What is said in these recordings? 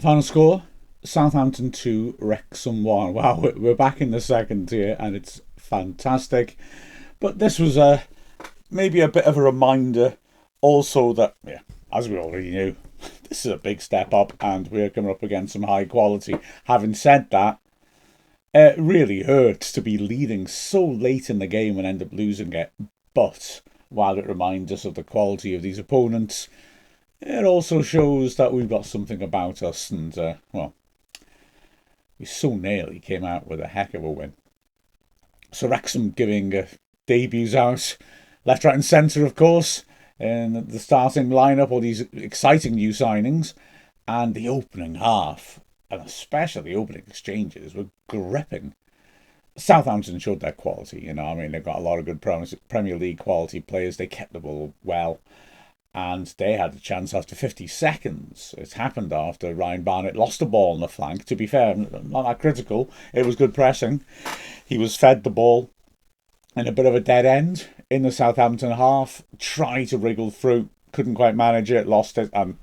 Final score: Southampton 2, Wrexham 1. Wow, we're back in the second tier and it's fantastic. But this was maybe a bit of a reminder also that, yeah, as we already knew, this is a big step up and we're coming up against some high quality. Having said that, it really hurts to be leading so late in the game and end up losing it. But while it reminds us of the quality of these opponents, it also shows that we've got something about us, and well, we so nearly came out with a heck of a win. So Wrexham giving debuts out left, right, and centre, of course, in the starting lineup. All these exciting new signings, and the opening half, and especially the opening exchanges, were gripping. Southampton showed their quality. I mean, they've got a lot of good Premier League quality players. They kept the ball well, and they had a chance after 50 seconds. It happened after Ryan Barnett lost the ball on the flank. To be fair, not that critical. It was good pressing. He was fed the ball in a bit of a dead end in the Southampton half. Tried to wriggle through, couldn't quite manage it, lost it, and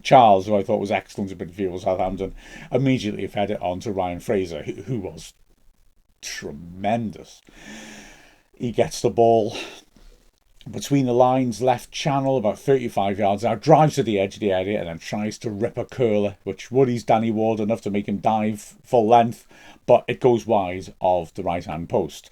Charles, who I thought was excellent at midfield Southampton, immediately fed it on to Ryan Fraser, who was tremendous. He gets the ball between the lines, left channel, about 35 yards out, drives to the edge of the area and then tries to rip a curler, which worries Danny Ward enough to make him dive full length, but it goes wide of the right-hand post.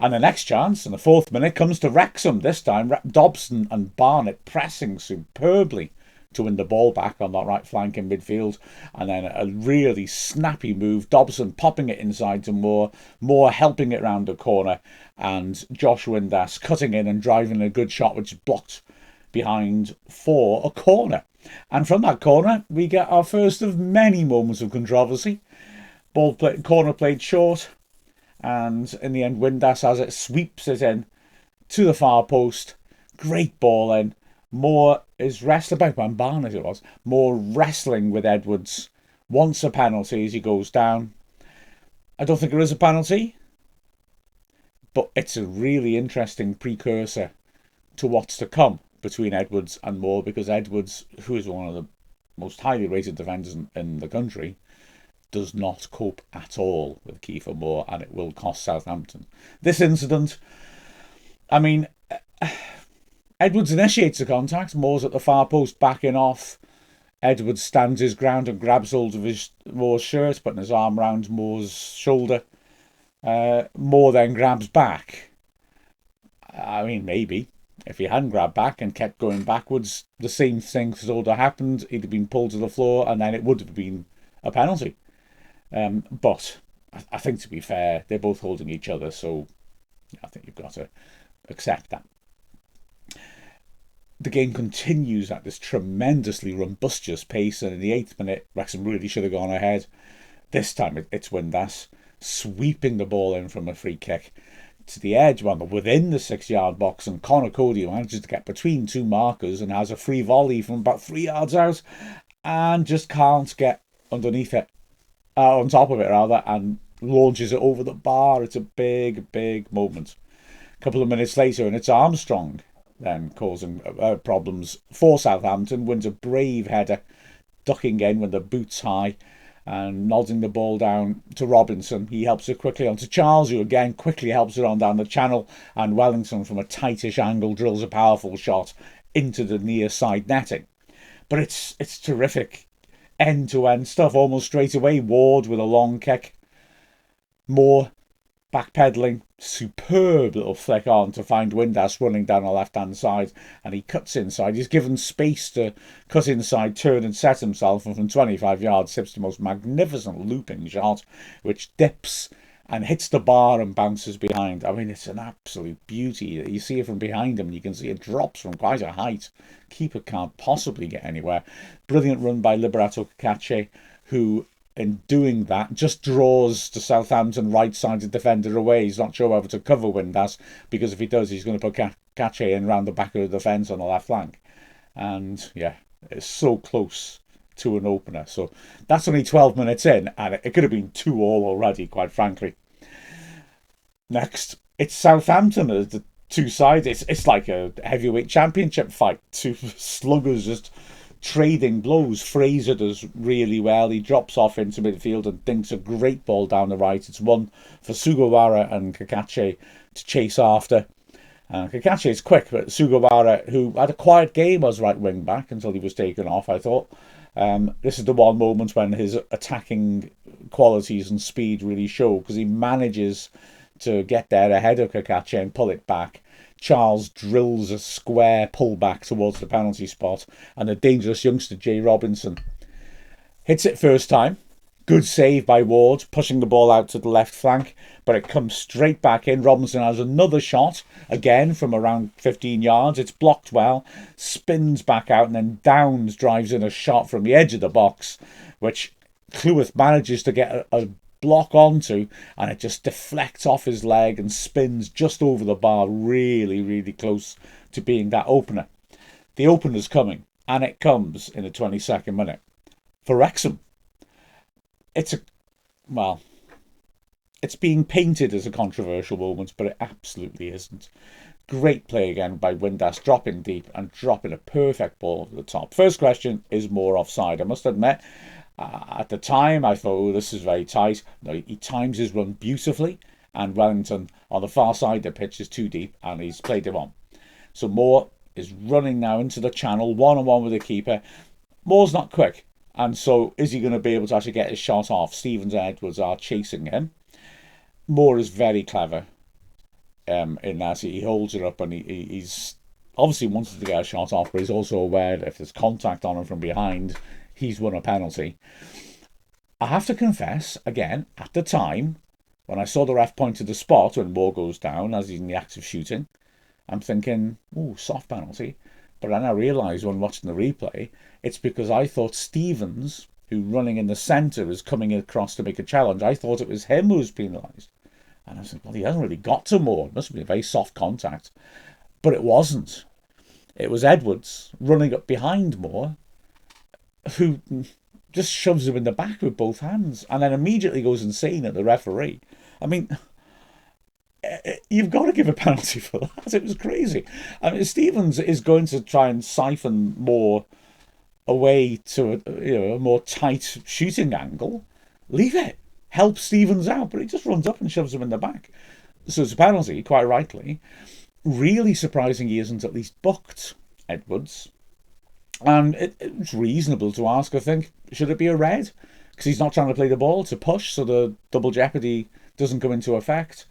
And the next chance, in the fourth minute, comes to Wrexham. This time, Dobson and Barnett pressing superbly to win the ball back on that right flank in midfield. And then a really snappy move. Dobson popping it inside to Moore helping it round the corner. And Josh Windass cutting in and driving a good shot, which is blocked behind for a corner. And from that corner, we get our first of many moments of controversy. Corner played short. And in the end, Windass has it, sweeps it in to the far post. Great ball in. Moore is wrestling back by Barnett, it was. Moore wrestling with Edwards. Wants a penalty as he goes down. I don't think there is a penalty, but it's a really interesting precursor to what's to come between Edwards and Moore, because Edwards, who is one of the most highly rated defenders in the country, does not cope at all with Kiefer Moore, and it will cost Southampton. This incident, I mean, Edwards initiates the contact. Moore's at the far post backing off. Edwards stands his ground and grabs hold of Moore's shirt, putting his arm round Moore's shoulder. Moore then grabs back. I mean, maybe if he hadn't grabbed back and kept going backwards, the same thing would have happened. He'd have been pulled to the floor, and then it would have been a penalty. But I think, to be fair, they're both holding each other, so I think you've got to accept that. The game continues at this tremendously rumbustious pace, and in the 8th minute, Wrexham really should have gone ahead. This time it's Windass sweeping the ball in from a free kick to the edge, within the 6-yard box, and Connor Cody manages to get between two markers and has a free volley from about 3 yards out, and just can't get underneath it, on top of it rather, and launches it over the bar. It's a big, big moment. A couple of minutes later, and it's Armstrong then causing problems for Southampton. Wins a brave header, ducking in with the boots high and nodding the ball down to Robinson. He helps it quickly onto Charles, who again quickly helps it on down the channel, and Wellington from a tightish angle drills a powerful shot into the near side netting. But it's terrific end-to-end stuff almost straight away. Ward with a long kick. Moore backpedaling, superb little flick on to find Windass running down the left-hand side, and he cuts inside. He's given space to cut inside, turn and set himself, and from 25 yards sips the most magnificent looping shot, which dips and hits the bar and bounces behind. I mean, it's an absolute beauty. You see it from behind him, and you can see it drops from quite a height. Keeper can't possibly get anywhere. Brilliant run by Liberato Cacace, who, in doing that, just draws the Southampton right-sided defender away. He's not sure whether to cover Windass, because if he does, he's going to put Cacace in round the back of the defence on the left flank. And, yeah, it's so close to an opener. So that's only 12 minutes in, and it could have been 2-2 already, quite frankly. Next, it's Southampton as the two sides. It's like a heavyweight championship fight. Two sluggers just trading blows. Fraser does really well. He drops off into midfield and dinks a great ball down the right. It's one for Sugawara and Kakache to chase after. Kakache is quick, but Sugawara, who had a quiet game as right wing back until he was taken off, I thought. This is the one moment when his attacking qualities and speed really show, because he manages to get there ahead of Kakache and pull it back. Charles drills a square pullback towards the penalty spot, and the dangerous youngster Jay Robinson hits it first time. Good save by Ward, pushing the ball out to the left flank, but it comes straight back in. Robinson has another shot, again from around 15 yards. It's blocked well, spins back out, and then Downs drives in a shot from the edge of the box, which Cleworth manages to get a block onto, and it just deflects off his leg and spins just over the bar, really, really close to being that opener. The opener's coming, and it comes in the 22nd minute for Wrexham. It's being painted as a controversial moment, but it absolutely isn't. Great play again by Windass, dropping deep and dropping a perfect ball to the top. First question, is Moore offside? I must admit, at the time, I thought, oh, this is very tight. No, he times his run beautifully, and Wellington on the far side of the pitch is too deep, and he's played him on. So Moore is running now into the channel, one-on-one with the keeper. Moore's not quick, and so is he going to be able to actually get his shot off? Stevens and Edwards are chasing him. Moore is very clever in that he holds it up, and he's obviously wanted to get a shot off, but he's also aware that if there's contact on him from behind, he's won a penalty. I have to confess, again, at the time, when I saw the ref point to the spot when Moore goes down as he's in the act of shooting, I'm thinking, oh, soft penalty. But then I realised when watching the replay, it's because I thought Stevens, who running in the centre is coming across to make a challenge, I thought it was him who was penalised. And I was like, well, he hasn't really got to Moore. It must have been a very soft contact. But it wasn't. It was Edwards running up behind Moore, who just shoves him in the back with both hands and then immediately goes insane at the referee. I mean, you've got to give a penalty for that. It was crazy. I mean, Stevens is going to try and siphon Moore away to a more tight shooting angle. Leave it. Help Stevens out. But he just runs up and shoves him in the back. So it's a penalty, quite rightly. Really surprising he isn't at least booked, Edwards. And it's reasonable to ask, I think, should it be a red? Because he's not trying to play the ball to push, so the double jeopardy doesn't come into effect.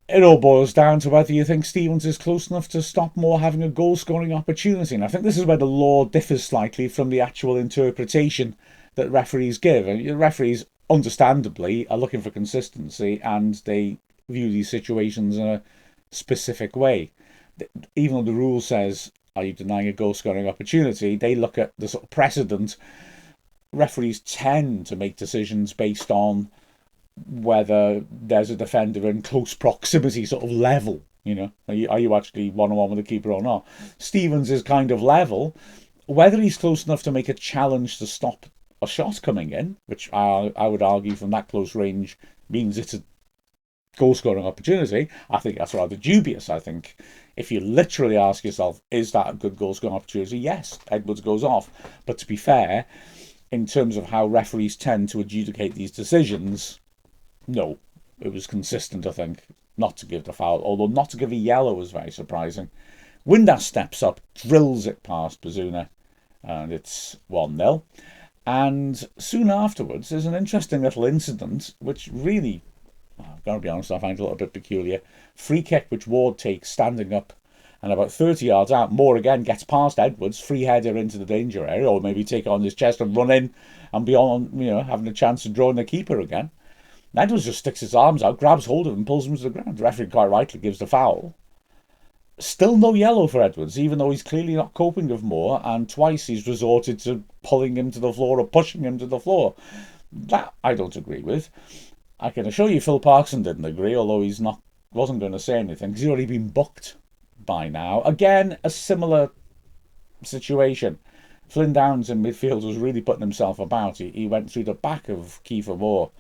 It all boils down to whether you think Stevens is close enough to stop Moore having a goal-scoring opportunity. And I think this is where the law differs slightly from the actual interpretation that referees give. And the referees, understandably, are looking for consistency, and they view these situations in a specific way. Even though the rule says, are you denying a goal-scoring opportunity, they look at the sort of precedent. Referees tend to make decisions based on whether there's a defender in close proximity sort of level. Are you actually one-on-one with the keeper or not? Stevens is kind of level. Whether he's close enough to make a challenge to stop a shot coming in, which I would argue from that close range means it's a goal-scoring opportunity, I think that's rather dubious. I think if you literally ask yourself, is that a good goal-scoring opportunity? Yes, Edwards goes off. But to be fair, in terms of how referees tend to adjudicate these decisions, no, it was consistent, I think, not to give the foul, although not to give a yellow was very surprising. Windass steps up, drills it past Bazuna, and it's 1-0. And soon afterwards, there's an interesting little incident, which really, I've got to be honest, I find a little bit peculiar. Free kick, which Ward takes standing up, and about 30 yards out, Moore again gets past Edwards, free header into the danger area, or maybe take it on his chest and run in and be on, having a chance of drawing the keeper again. Edwards just sticks his arms out, grabs hold of him, pulls him to the ground. The referee quite rightly gives the foul. Still no yellow for Edwards, even though he's clearly not coping with Moore, and twice he's resorted to pulling him to the floor or pushing him to the floor. That I don't agree with. I can assure you Phil Parkson didn't agree, although wasn't going to say anything, because he'd already been booked by now. Again, a similar situation. Flynn Downs in midfield was really putting himself about. He went through the back of Kiefer Moore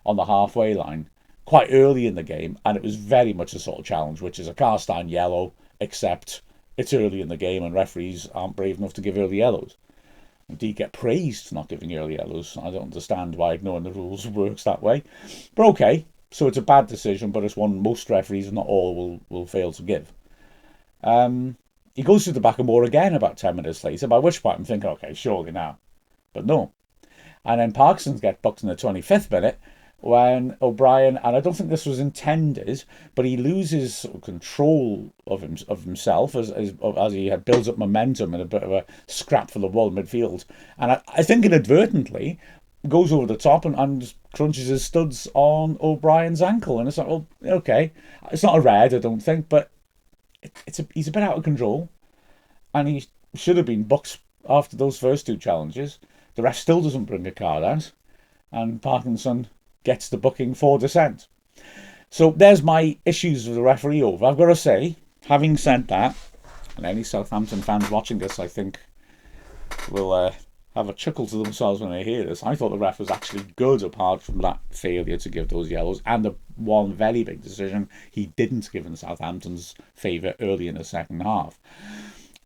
on the halfway line quite early in the game, and it was very much a sort of challenge, which is a cast iron yellow, except it's early in the game and referees aren't brave enough to give early yellows. Indeed, get praised for not giving early yellows. I don't understand why ignoring the rules works that way. But okay, so it's a bad decision, but it's one most referees, not all, will fail to give. He goes to the back of Moore again about 10 minutes later, by which point I'm thinking, okay, surely now. But no. And then Parkinson's get booked in the 25th minute when O'Brien, and I don't think this was intended, but he loses control of himself as he builds up momentum in a bit of a scrap for the ball in midfield. And I think inadvertently goes over the top and crunches his studs on O'Brien's ankle. And it's like, well, okay. It's not a red, I don't think, but he's a bit out of control. And he should have been booked after those first two challenges. The ref still doesn't bring a card out, and Parkinson gets the booking for dissent. So there's my issues with the referee over. I've got to say, having said that, and any Southampton fans watching this, I think, will have a chuckle to themselves when they hear this. I thought the ref was actually good, apart from that failure to give those yellows, and the one very big decision he didn't give in Southampton's favour early in the second half.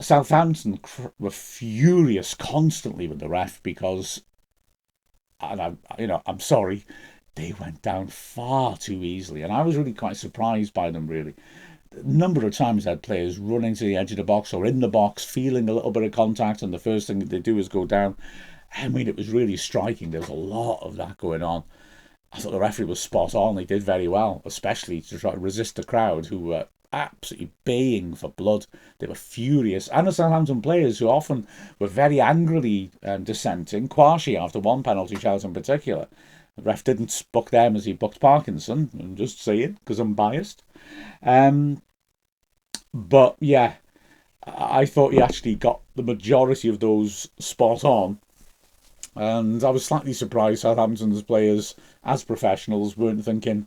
Southampton were furious constantly with the ref because, and I'm sorry, they went down far too easily, and I was really quite surprised by them. Really, the number of times I had players running to the edge of the box or in the box, feeling a little bit of contact, and the first thing that they do is go down. I mean, it was really striking. There was a lot of that going on. I thought the referee was spot on. He did very well, especially to try to resist the crowd who were absolutely baying for blood. They were furious. And the Southampton players, who often were very angrily dissenting, Kwashi after one penalty shout in particular. The ref didn't book them as he booked Parkinson. I'm just saying, because I'm biased. But yeah, I thought he actually got the majority of those spot on. And I was slightly surprised Southampton's players, as professionals, weren't thinking,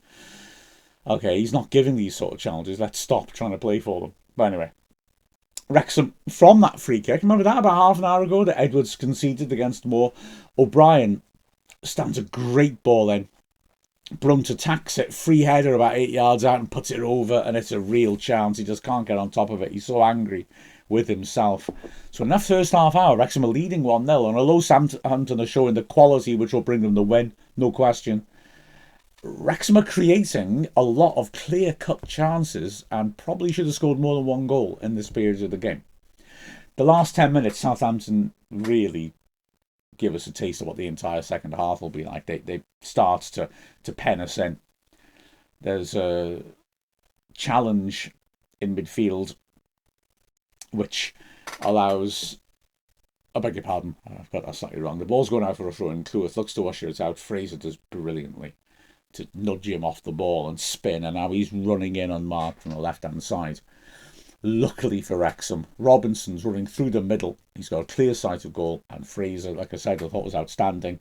okay, he's not giving these sort of challenges, let's stop trying to play for them. But anyway, Wrexham, from that free kick, remember that about half an hour ago that Edwards conceded against Moore? O'Brien stands a great ball in. Brunt attacks it, free header about 8 yards out and puts it over, and it's a real chance. He just can't get on top of it. He's so angry with himself. So in that first half hour, Wrexham are leading 1-0, and although Southampton are showing the quality which will bring them the win, no question, Wrexham are creating a lot of clear-cut chances and probably should have scored more than one goal in this period of the game. The last 10 minutes, Southampton really give us a taste of what the entire second half will be like. They start to pen us in. There's a challenge in midfield which allows... I beg your pardon, I've got that slightly wrong. The ball's going out for a throw and Cleworth looks to usher it out. Fraser does brilliantly to nudge him off the ball and spin, and now he's running in unmarked from the left-hand side. Luckily for Wrexham, Robinson's running through the middle. He's got a clear sight of goal, and Fraser, like I said, I thought was outstanding.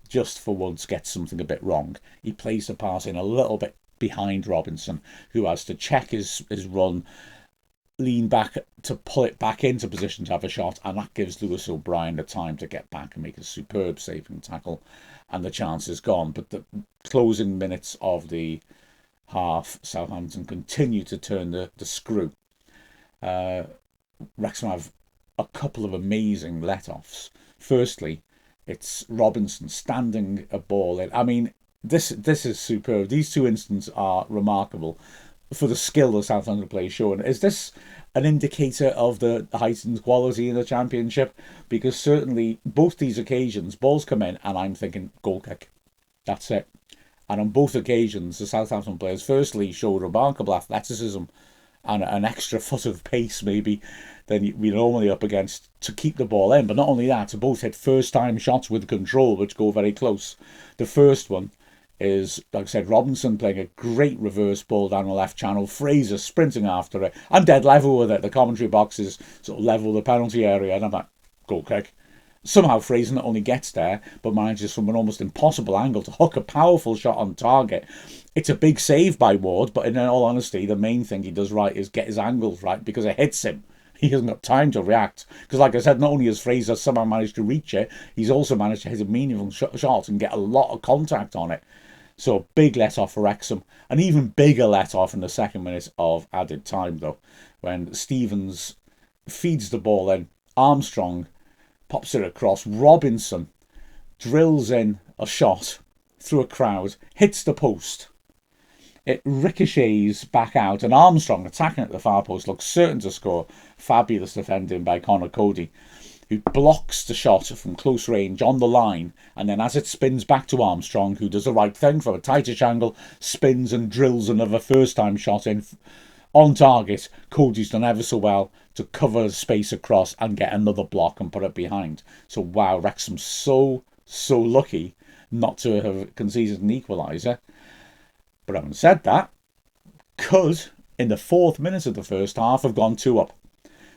Just for once gets something a bit wrong. He plays the pass in a little bit behind Robinson, who has to check his run, lean back to pull it back into position to have a shot, and that gives Lewis O'Brien the time to get back and make a superb saving tackle, and the chance is gone. But the closing minutes of the half, Southampton continue to turn the screw. Wrexham have a couple of amazing let-offs. Firstly, it's Robinson standing a ball in. I mean, this is superb. These two instances are remarkable for the skill the Southampton players showing. Is this an indicator of the heightened quality in the Championship? Because certainly both these occasions, balls come in and I'm thinking goal kick. That's it. And on both occasions, the Southampton players firstly showed remarkable athleticism and an extra foot of pace maybe than we're normally up against to keep the ball in. But not only that, to both hit first-time shots with control, which go very close. The first one is, like I said, Robinson playing a great reverse ball down the left channel, Fraser sprinting after it. I'm dead level with it. The commentary box is sort of level with the penalty area, and I'm like, goal kick. Somehow Fraser not only gets there, but manages from an almost impossible angle to hook a powerful shot on target. It's a big save by Ward, but in all honesty, the main thing he does right is get his angles right, because it hits him. He hasn't got time to react. Because like I said, not only has Fraser somehow managed to reach it, he's also managed to hit a meaningful shot and get a lot of contact on it. So big let-off for Wrexham. An even bigger let-off in the second minute of added time, though, when Stevens feeds the ball in. Armstrong pops it across. Robinson drills in a shot through a crowd, hits the post. It ricochets back out, and Armstrong, attacking at the far post, looks certain to score. Fabulous defending by Connor Cody, who blocks the shot from close range on the line, and then as it spins back to Armstrong, who does the right thing from a tightish angle, spins and drills another first-time shot in on target. Cody's done ever so well to cover the space across and get another block and put it behind. So wow, Wrexham's so lucky not to have conceded an equaliser. But having said that, could, in the 4th minute of the first half, have gone 2 up.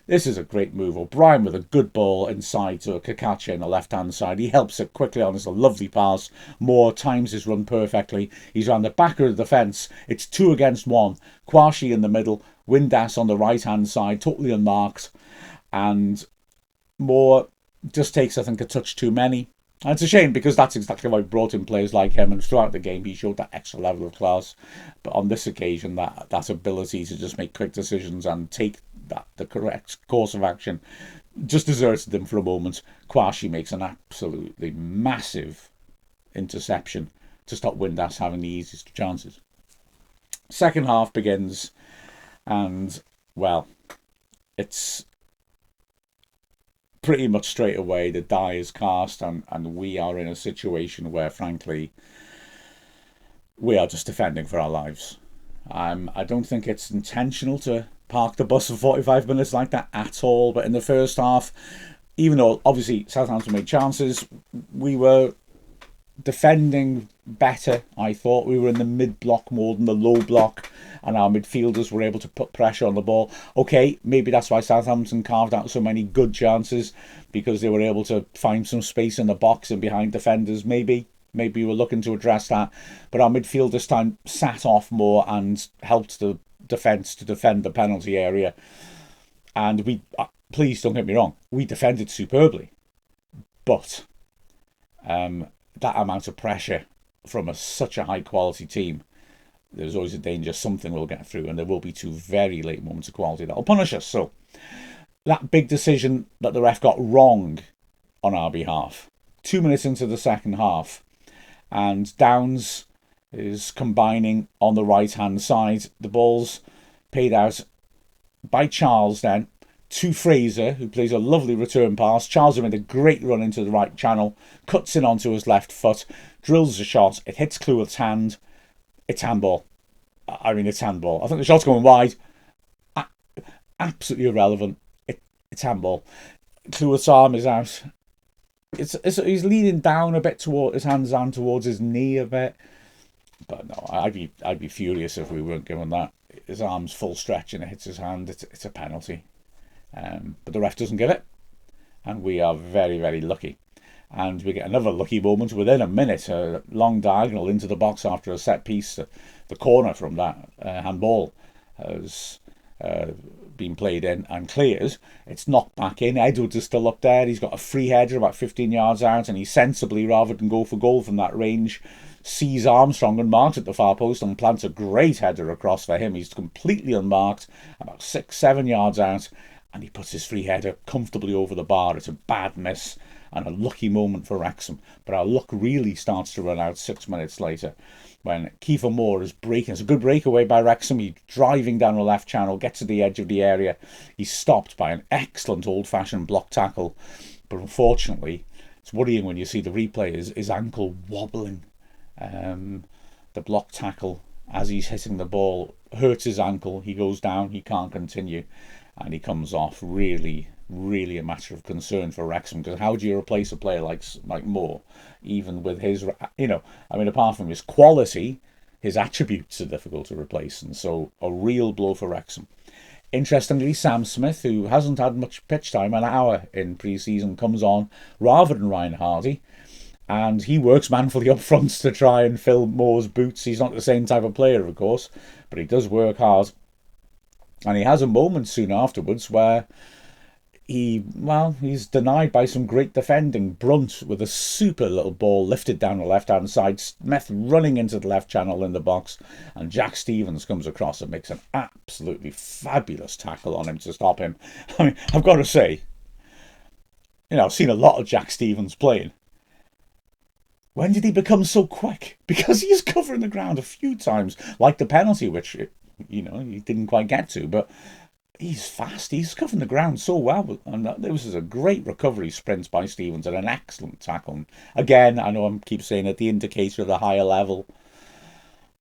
This is a great move. O'Brien with a good ball inside to Kakache on the left-hand side. He helps it quickly on. It's a lovely pass. Moore times his run perfectly. He's around the back of the defence. It's 2 against 1. Kwashi in the middle. Windass on the right-hand side, totally unmarked. And Moore just takes, I think, a touch too many. And it's a shame, because that's exactly why we brought in players like him, and throughout the game he showed that extra level of class. But on this occasion, that ability to just make quick decisions and take the correct course of action just deserted him for a moment. Kwashi makes an absolutely massive interception to stop Windass having the easiest chances. Second half begins, and, well, it's pretty much straight away the die is cast, and we are in a situation where, frankly, we are just defending for our lives. I don't think it's intentional to park the bus for 45 minutes like that at all, but in the first half, even though obviously Southampton made chances, we were defending better. I thought we were in the mid-block more than the low block, and our midfielders were able to put pressure on the ball. Okay, maybe that's why Southampton carved out so many good chances, because they were able to find some space in the box and behind defenders. Maybe we were looking to address that, but our midfield this time sat off more and helped the defence to defend the penalty area. And we, please don't get me wrong, we defended superbly, but that amount of pressure from such a high quality team, there's always a danger something will get through, and there will be 2 very late moments of quality that will punish us. So that big decision that the ref got wrong on our behalf, 2 minutes into the second half, and Downs is combining on the right hand side. The ball's paid out by Charles then to Fraser, who plays a lovely return pass. Charles made a great run into the right channel, cuts in onto his left foot, drills a shot. It hits Cleworth's hand. It's handball. It's handball. I think the shot's going wide. Absolutely irrelevant. It's handball. Cleworth's arm is out. He's leaning down a bit toward his hands down towards his knee a bit. But no, I'd be furious if we weren't given that. His arm's full stretch and it hits his hand. It's a penalty. But the ref doesn't give it, and we are very, very lucky. And we get another lucky moment within a minute. A long diagonal into the box after a set piece. The corner from that handball has been played in and clears. It's knocked back in. Edwards is still up there. He's got a free header about 15 yards out, and he sensibly, rather than go for goal from that range, sees Armstrong unmarked at the far post and plants a great header across for him. He's completely unmarked, about 6-7 yards out, and he puts his free header comfortably over the bar. It's a bad miss and a lucky moment for Wrexham. But our luck really starts to run out 6 minutes later when Kiefer Moore is breaking. It's a good breakaway by Wrexham. He's driving down the left channel, gets to the edge of the area. He's stopped by an excellent old-fashioned block tackle. But unfortunately, it's worrying when you see the replay, his ankle wobbling. The block tackle, as he's hitting the ball, hurts his ankle. He goes down, he can't continue, and he comes off. Really a matter of concern for Wrexham, because how do you replace a player like Moore, even with his, apart from his quality, his attributes are difficult to replace, and so a real blow for Wrexham. Interestingly, Sam Smith, who hasn't had much pitch time, an hour in pre-season, comes on rather than Ryan Hardy, and he works manfully up front to try and fill Moore's boots. He's not the same type of player, of course, but he does work hard. And he has a moment soon afterwards where he's denied by some great defending. Brunt with a super little ball lifted down the left-hand side. Smith running into the left channel in the box. And Jack Stevens comes across and makes an absolutely fabulous tackle on him to stop him. I mean, I've got to say, I've seen a lot of Jack Stevens playing. When did he become so quick? Because he's covering the ground a few times, like the penalty, which, he didn't quite get to. But he's fast. He's covering the ground so well. And this is a great recovery sprint by Stevens and an excellent tackle. Again, I know I keep saying it, the indicator of the higher level.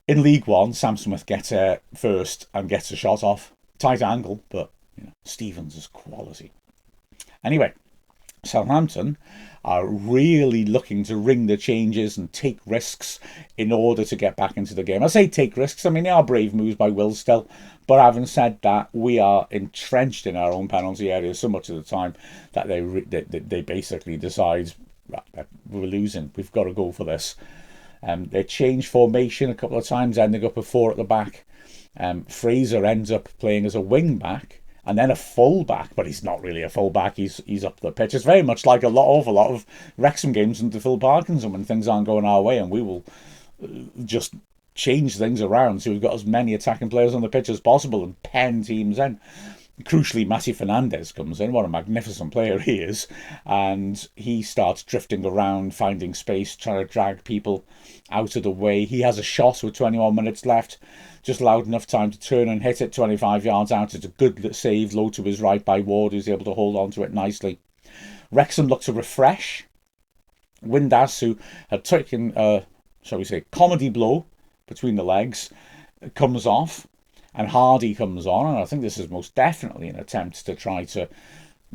In League One, Sam Smith gets it first and gets a shot off. Tight angle, but Stevens is quality. Anyway, Southampton are really looking to ring the changes and take risks in order to get back into the game. I say take risks, I mean they are brave moves by Will still, but having said that, we are entrenched in our own penalty area so much of the time that they basically decide, right, we're losing, we've got to go for this. They change formation a couple of times, ending up with 4 at the back. Fraser ends up playing as a wing back and then a full back, but he's not really a full back. He's up the pitch. It's very much like awful lot of Wrexham games under Phil Parkinson when things aren't going our way, and we will just change things around so we've got as many attacking players on the pitch as possible and pen teams in. Crucially, Matty Fernandez comes in. What a magnificent player he is. And he starts drifting around, finding space, trying to drag people out of the way. He has a shot with 21 minutes left. Just allowed enough time to turn and hit it 25 yards out. It's a good save, low to his right by Ward, who's able to hold on to it nicely. Wrexham look to refresh. Windass, who had taken shall we say, comedy blow between the legs, comes off. And Hardy comes on, and I think this is most definitely an attempt to try to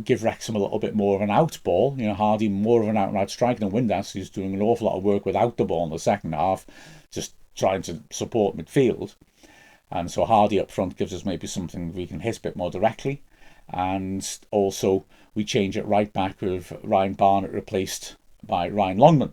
give Wrexham a little bit more of an out ball. Hardy more of an out-and-out striker than Windass, who's doing an awful lot of work without the ball in the second half, just trying to support midfield. And so Hardy up front gives us maybe something we can hit a bit more directly. And also we change it right back with Ryan Barnett replaced by Ryan Longman.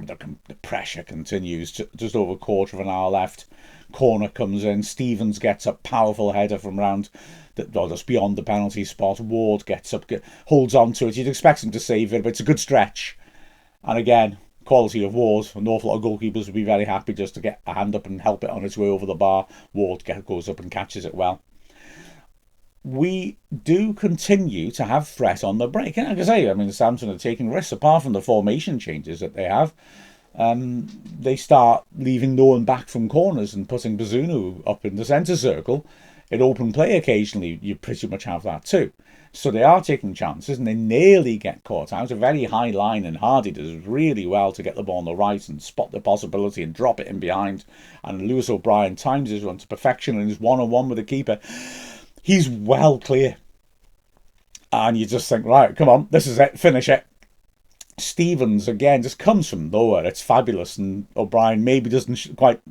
The pressure continues, just over a quarter of an hour left. Corner comes in, Stevens gets a powerful header from round, just beyond the penalty spot. Ward gets up, holds on to it. You'd expect him to save it, but it's a good stretch. And again, quality of Ward. An awful lot of goalkeepers would be very happy just to get a hand up and help it on its way over the bar. Ward goes up and catches it well. We do continue to have threat on the break. And like I say, Southampton are taking risks, apart from the formation changes that they have. They start leaving no one back from corners and putting Bazunu up in the centre circle. In open play occasionally, you pretty much have that too. So they are taking chances and they nearly get caught out. A very high line, and Hardy does really well to get the ball on the right and spot the possibility and drop it in behind. And Lewis O'Brien times his run to perfection and is one-on-one with the keeper. He's well clear. And you just think, right, come on, this is it, finish it. Stevens, again, just comes from nowhere. It's fabulous. And O'Brien maybe doesn't quite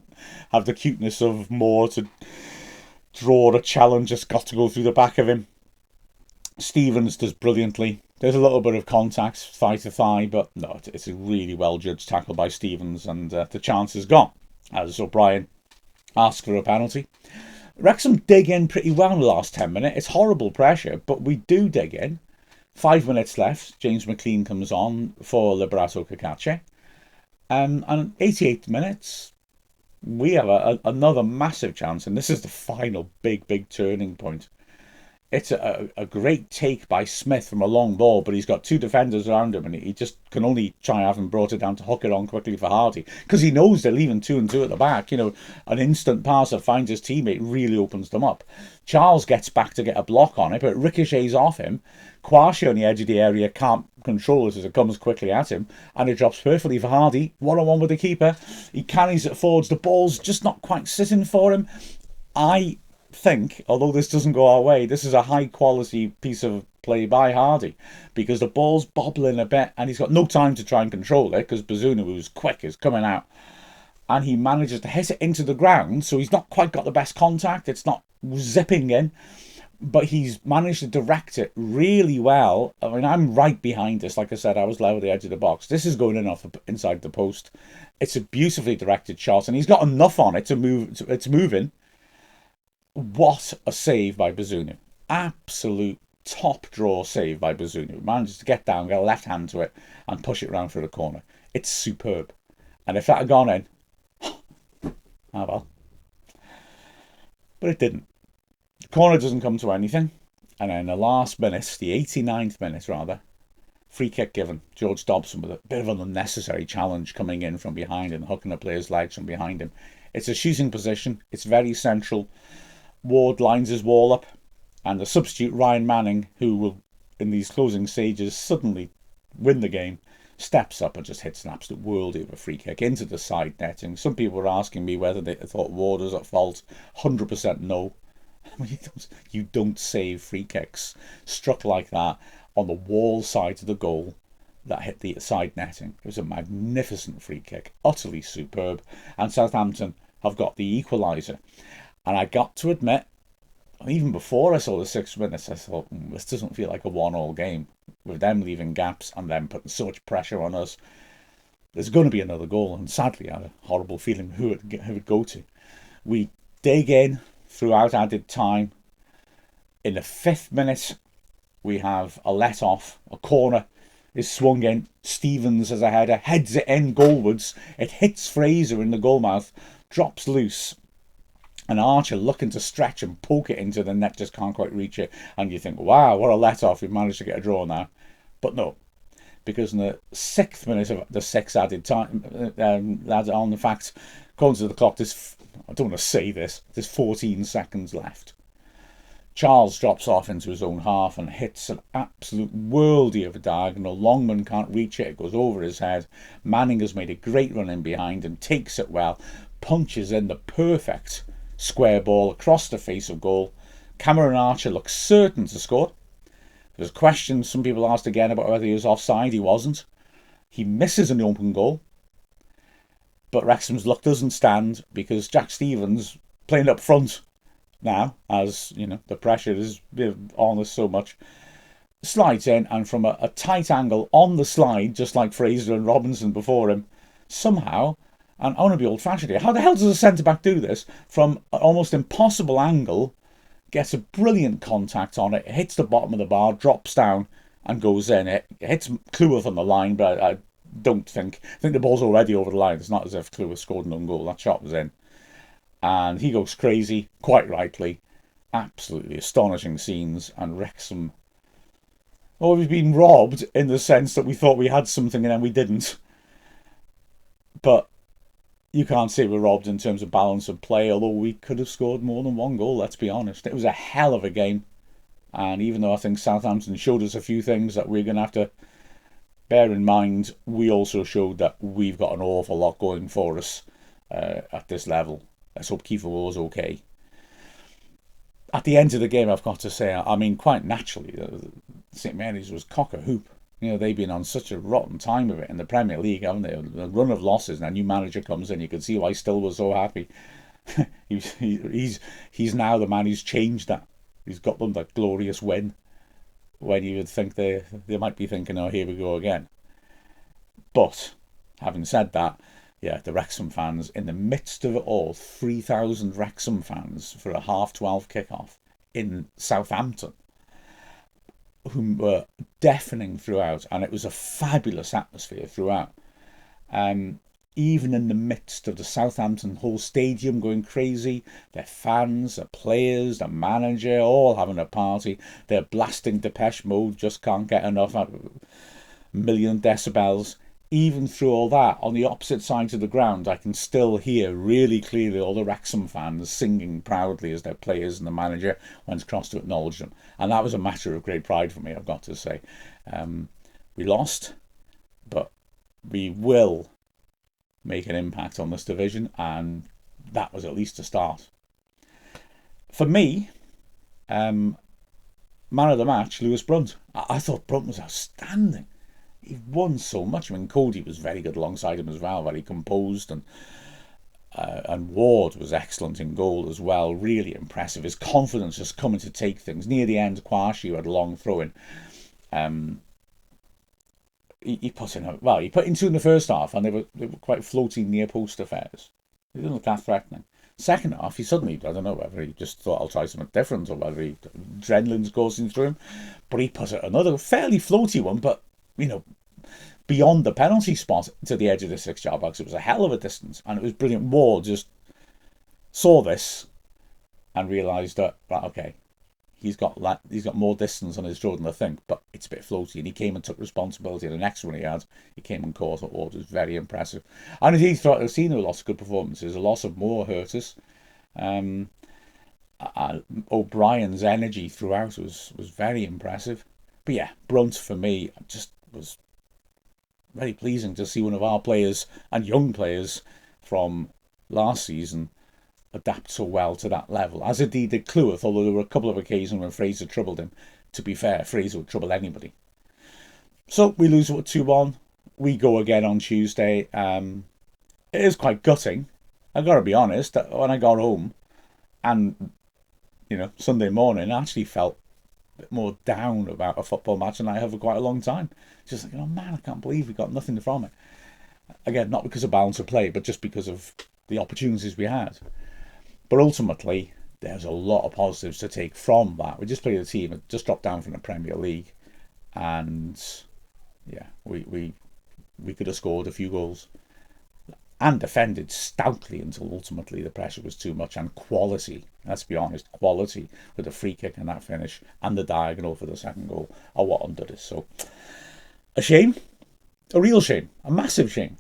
have the cuteness of Moore to draw the challenge. Just got to go through the back of him. Stevens does brilliantly. There's a little bit of contact, thigh to thigh, but no, it's a really well-judged tackle by Stevens, and the chance is gone, as O'Brien asks for a penalty. Wrexham dig in pretty well in the last 10 minutes. It's horrible pressure, but we do dig in. 5 minutes left. James McLean comes on for Liberato Cacace. And 88 minutes, we have another massive chance, and this is the final big turning point. It's a great take by Smith from a long ball, but he's got 2 defenders around him, and he just can only try having brought it down to hook it on quickly for Hardy, because he knows they're leaving 2 and 2 at the back. An instant pass that finds his teammate really opens them up. Charles gets back to get a block on it, but it ricochets off him. Kwashi on the edge of the area can't control it as it comes quickly at him, and it drops perfectly for Hardy, one-on-one with the keeper. He carries it forwards. The ball's just not quite sitting for him. I think, although this doesn't go our way, this is a high quality piece of play by Hardy, because the ball's bobbling a bit and he's got no time to try and control it, because Bazunu, who's quick, is coming out, and he manages to hit it into the ground, so he's not quite got the best contact. It's not zipping in, but he's managed to direct it really well. I'm right behind this. Like I said, I was level at the edge of the box. This is going in off inside the post. It's a beautifully directed shot, and he's got enough on it to move. It's moving. What a save by Bazunu. Absolute top draw save by Bazunu. Manages to get down, get a left hand to it, and push it round for the corner. It's superb. And if that had gone in, ah well. But it didn't. The corner doesn't come to anything. And then the last minute, the 89th minute rather, free kick given. George Dobson with a bit of an unnecessary challenge coming in from behind and hooking a player's legs from behind him. It's a shooting position. It's very central. Ward lines his wall up. And the substitute Ryan Manning, who will, in these closing stages, suddenly win the game, steps up and just hits an absolute worldie of a free kick into the side netting. Some people were asking me whether they thought Ward was at fault. 100% no. You don't save free kicks struck like that on the wall side of the goal that hit the side netting. It was a magnificent free kick, utterly superb. And Southampton have got the equaliser. And I got to admit, even before I saw the 6 minutes, I thought, this doesn't feel like a 1-1 game. With them leaving gaps and them putting so much pressure on us, there's going to be another goal. And sadly, I had a horrible feeling who it would go to. We dig in throughout added time. In the 5th minute, we have a let-off. A corner is swung in. Stevens as a header, heads it in goalwards. It hits Fraser in the goalmouth, drops loose. And Archer looking to stretch and poke it into the net, just can't quite reach it. And you think, wow, what a let-off. We've managed to get a draw now. But no, because in the 6th minute of the 6 added time, on the fact, according to the clock, I don't want to say this, there's 14 seconds left. Charles drops off into his own half and hits an absolute worldie of a diagonal. Longman can't reach it. It goes over his head. Manning has made a great run in behind and takes it well. Punches in the perfect square ball across the face of goal. Cameron Archer looks certain to score. There's questions some people asked again about whether he was offside. He wasn't. He misses an open goal. But Wrexham's luck doesn't stand because Jack Stevens, playing up front now, as you know, the pressure is on us so much, slides in, and from a tight angle on the slide, just like Fraser and Robinson before him, somehow, and I want to be old-fashioned here, how the hell does a centre-back do this? From an almost impossible angle, gets a brilliant contact on it, hits the bottom of the bar, drops down, and goes in. It hits Cleworth on the line, but I think the ball's already over the line. It's not as if Cleworth scored an own goal. That shot was in. And he goes crazy, quite rightly. Absolutely astonishing scenes. And Wrexham, well, we've been robbed in the sense that we thought we had something and then we didn't. But you can't say we're robbed in terms of balance of play, although we could have scored more than one goal, let's be honest. It was a hell of a game. And even though I think Southampton showed us a few things that we're going to have to bear in mind, we also showed that we've got an awful lot going for us at this level. Let's hope Kiefer was okay. At the end of the game, I've got to say, I mean, quite naturally, St Mary's was cock a hoop. You know, they've been on such a rotten time of it in the Premier League, haven't they? A run of losses, and a new manager comes in. You can see why Still was so happy. he's now the man who's changed that. He's got them that glorious win, when you would think they might be thinking, oh, here we go again. But having said that, yeah, the Wrexham fans, in the midst of it all, 3,000 Wrexham fans for a 12:30 kickoff in Southampton, who were deafening throughout, and it was a fabulous atmosphere throughout. Even in the midst of the Southampton whole stadium going crazy, their fans, their players, the manager, all having a party. They're blasting Depeche Mode, just can't get enough, a million decibels. Even through all that, on the opposite side of the ground, I can still hear really clearly all the Wrexham fans singing proudly as their players and the manager went across to acknowledge them. And that was a matter of great pride for me, I've got to say. We lost, but we will make an impact on this division, and that was at least a start. For me, man of the match, Lewis Brunt. I thought Brunt was outstanding. He won so much. I mean, Cody was very good alongside him as well, very composed, and Ward was excellent in goal as well, really impressive. His confidence just coming to take things. Near the end, Kwashi had a long throw in. He put in two in the first half, and they were quite floating near post affairs. They didn't look that threatening. Second half, he suddenly, I don't know whether he just thought I'll try something different or whether adrenaline's coursing through him, but he put it another fairly floaty one, but, beyond the penalty spot to the edge of the 6 yard box. It was a hell of a distance, and it was brilliant. Ward just saw this and realised that, right, okay, he's got more distance on his draw than I think, but it's a bit floaty, and he came and took responsibility. The next one he came and caught it. Ward was very impressive. And he thought I've seen a lot of good performances. A lot of more hurt us. O'Brien's energy throughout was very impressive. But yeah, Brunt for me just was very pleasing to see one of our players and young players from last season adapt so well to that level, as indeed did Cleworth, although there were a couple of occasions when Fraser troubled him. To be fair, Fraser would trouble anybody. So we lose at 2-1. We go again on Tuesday. It is quite gutting. I've got to be honest, when I got home and, Sunday morning, I actually felt a bit more down about a football match than I have for quite a long time. Just like, oh man, I can't believe we got nothing from it. Again, not because of balance of play, but just because of the opportunities we had. But ultimately, there's a lot of positives to take from that. We just played a team that just dropped down from the Premier League, and yeah, we could have scored a few goals and defended stoutly until ultimately the pressure was too much, and quality, let's be honest, quality with the free kick and that finish and the diagonal for the second goal are what undid us. So a shame, a real shame, a massive shame.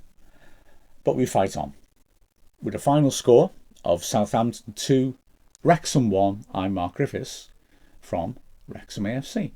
But we fight on. With a final score of Southampton 2, Wrexham 1, I'm Mark Griffiths from Wrexham AFC.